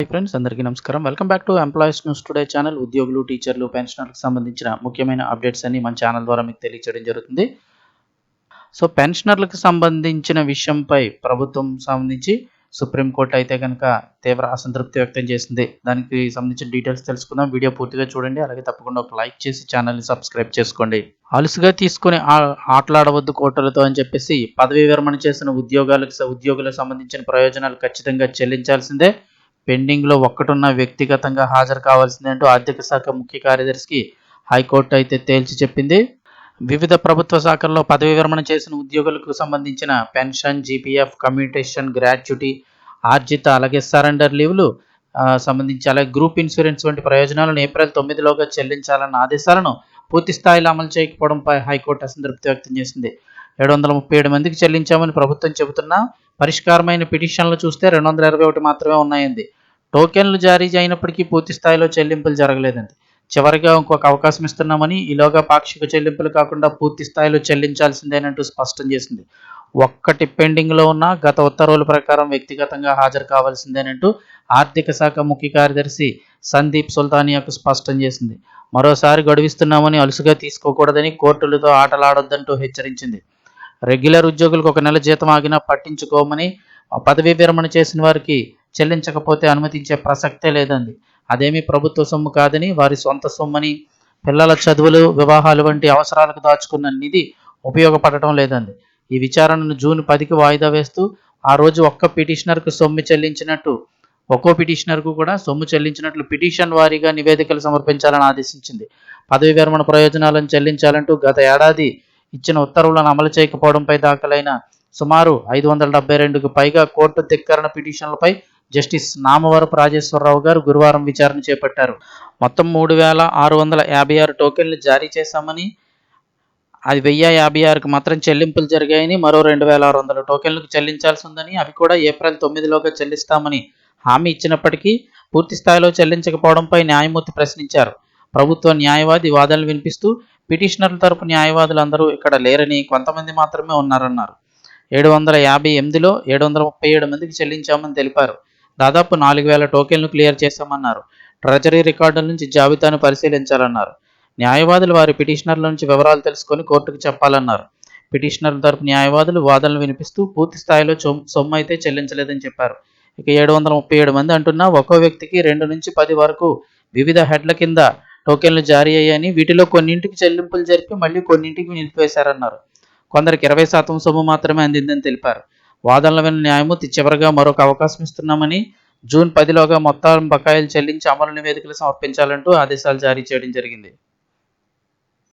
Hi friends, అందరికీ నమస్కారం. Welcome back to employees news today channel. ఉద్యోగులు, టీచర్లు, పెన్షనర్లకు సంబంధించిన ముఖ్యమైన అప్డేట్స్ అన్ని మన ఛానల్ ద్వారా మీకు తెలియజేయడం జరుగుతుంది. సో పెన్షనర్లకు సంబంధించిన విషయంపై ప్రభుత్వం సంబంధించి సుప్రీంకోర్టు అయితే కనుక తీవ్ర అసంతృప్తి వ్యక్తం చేసింది. దానికి సంబంధించిన డీటెయిల్స్ తెలుసుకుందాం. వీడియో పూర్తిగా చూడండి. అలాగే తప్పకుండా ఒక లైక్ చేసి ఛానల్ని సబ్స్క్రైబ్ చేసుకోండి. అలుసుగా తీసుకుని ఆటలాడవద్దు కోర్టులతో అని చెప్పేసి పదవీ విరమణ చేసిన ఉద్యోగులకు సంబంధించిన ప్రయోజనాలు ఖచ్చితంగా చెల్లించాల్సిందే. పెండింగ్లో ఒక్కటున్న వ్యక్తిగతంగా హాజరు కావాల్సిందే అంటూ ఆర్థిక శాఖ ముఖ్య కార్యదర్శికి హైకోర్టు అయితే తేల్చి చెప్పింది. వివిధ ప్రభుత్వ శాఖల్లో పదవీ విరమణ చేసిన ఉద్యోగులకు సంబంధించిన పెన్షన్, జీపీఎఫ్, కమ్యూటేషన్, గ్రాట్యుటీ, ఆర్జిత, అలాగే సరెండర్ లీవ్లు సంబంధించి అలాగే గ్రూప్ ఇన్సూరెన్స్ వంటి ప్రయోజనాలను ఏప్రిల్ 9లోగా చెల్లించాలన్న ఆదేశాలను పూర్తి స్థాయిలో అమలు చేయకపోవడంపై హైకోర్టు అసంతృప్తి వ్యక్తం చేసింది. 737 మందికి చెల్లించామని ప్రభుత్వం చెబుతున్నా పరిష్కారమైన పిటిషన్లు చూస్తే 221 మాత్రమే ఉన్నాయంది. టోకెన్లు జారీ అయినప్పటికీ పూర్తి స్థాయిలో చెల్లింపులు జరగలేదండి. చివరిగా ఇంకొక అవకాశం ఇస్తున్నామని, ఈలోగా పాక్షిక చెల్లింపులు కాకుండా పూర్తి స్థాయిలో చెల్లించాల్సిందేనంటూ స్పష్టం చేసింది. ఒక్కటి పెండింగ్లో ఉన్న గత ఉత్తర్వుల ప్రకారం వ్యక్తిగతంగా హాజరు కావాల్సిందేనంటూ ఆర్థిక శాఖ ముఖ్య కార్యదర్శి సందీప్ సుల్తానియాకు స్పష్టం చేసింది. మరోసారి గడువిస్తున్నామని అలుసుగా తీసుకోకూడదని, కోర్టులతో ఆటలాడొద్దంటూ హెచ్చరించింది. రెగ్యులర్ ఉద్యోగులకు 1 నెల జీతం ఆగినా పట్టించుకోమని, పదవీ విరమణ చేసిన వారికి చెల్లించకపోతే అనుమతించే ప్రసక్తే లేదండి. అదేమీ ప్రభుత్వ సొమ్ము కాదని, వారి సొంత సొమ్మని, పిల్లల చదువులు, వివాహాలు వంటి అవసరాలకు దాచుకున్న నిధి ఉపయోగపడటం లేదండి. ఈ విచారణను జూన్ 10కి వాయిదా వేస్తూ ఆ రోజు ఒక్కో పిటిషనర్కు కూడా సొమ్ము చెల్లించినట్లు పిటిషన్ వారీగా నివేదికలు సమర్పించాలని ఆదేశించింది. పదవీ విరమణ ప్రయోజనాలను చెల్లించాలంటూ గత ఏడాది ఇచ్చిన ఉత్తర్వులను అమలు చేయకపోవడంపై దాఖలైన సుమారు 572కు పైగా కోర్టు ధిక్కరణ పిటిషన్లపై జస్టిస్ నామవరపు రాజేశ్వరరావు గారు గురువారం విచారణ చేపట్టారు. మొత్తం 3656 టోకెన్లు జారీ చేశామని, అది 1056కు మాత్రం చెల్లింపులు జరిగాయని, మరో 2600 టోకెన్లకు చెల్లించాల్సి ఉందని, అవి కూడా ఏప్రిల్ 9లోగా చెల్లిస్తామని హామీ ఇచ్చినప్పటికీ పూర్తి స్థాయిలో చెల్లించకపోవడంపై న్యాయమూర్తి ప్రశ్నించారు. ప్రభుత్వ న్యాయవాది వాదనలు వినిపిస్తూ పిటిషనర్ల తరపు న్యాయవాదులు అందరూ ఇక్కడ లేరని, కొంతమంది మాత్రమే ఉన్నారన్నారు. 758లో 737 మందికి చెల్లించామని తెలిపారు. దాదాపు 4000 టోకెన్లు క్లియర్ చేశామన్నారు. ట్రెజరీ రికార్డుల నుంచి జాబితాను పరిశీలించాలన్నారు. న్యాయవాదులు వారి పిటిషనర్ల నుంచి వివరాలు తెలుసుకొని కోర్టుకు చెప్పాలన్నారు. పిటిషనర్ల తరపు న్యాయవాదులు వాదనలు వినిపిస్తూ పూర్తి స్థాయిలో సొమ్ము అయితే చెల్లించలేదని చెప్పారు. ఇక 737 మంది అంటున్నా ఒక్కో వ్యక్తికి 2 నుంచి 10 వరకు వివిధ హెడ్ల కింద టోకెన్లు జారీ అయ్యాయని, వీటిలో కొన్నింటికి చెల్లింపులు జరిపి మళ్లీ కొన్నింటికి నిలిపివేశారన్నారు. కొందరికి 20% సొమ్ము మాత్రమే అందిందని తెలిపారు. వాదనలు విన్న న్యాయమూర్తి చివరగా మరొక అవకాశం ఇస్తున్నామని, జూన్ 10లోగా మొత్తం బకాయిలు చెల్లించి అమలు నివేదికలు సమర్పించాలంటూ ఆదేశాలు జారీ చేయడం జరిగింది.